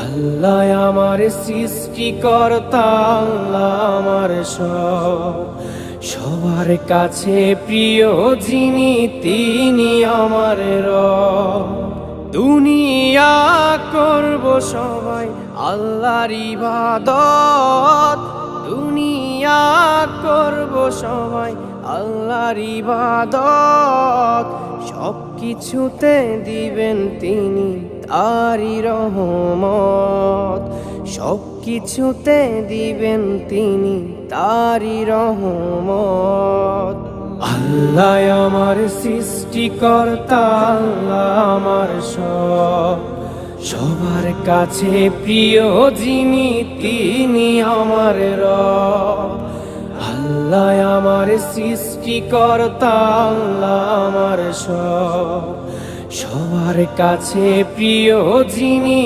আল্লাহ আমার সৃষ্টিকর্তা, আল্লাহ আমার সবার কাছে প্রিয় যিনি তিনি আমার রব। দুনিয়া করব সবাই আল্লাহর ইবাদত, দুনিয়া করব সবাই আল্লাহর ইবাদত। সব কিছুতে দিবেন তিনি তারি রহমত, সব কিছুতে দিবেন তিনি তারি রহমত। আল্লাহ আমার সৃষ্টিকর্তা, আল্লাহ আমার সবার কাছে প্রিয় যিনি তিনি আমার রব। আল্লাহ আমার সৃষ্টিকর্তা, আল্লাহ আমার সবার কাছে প্রিয় যিনি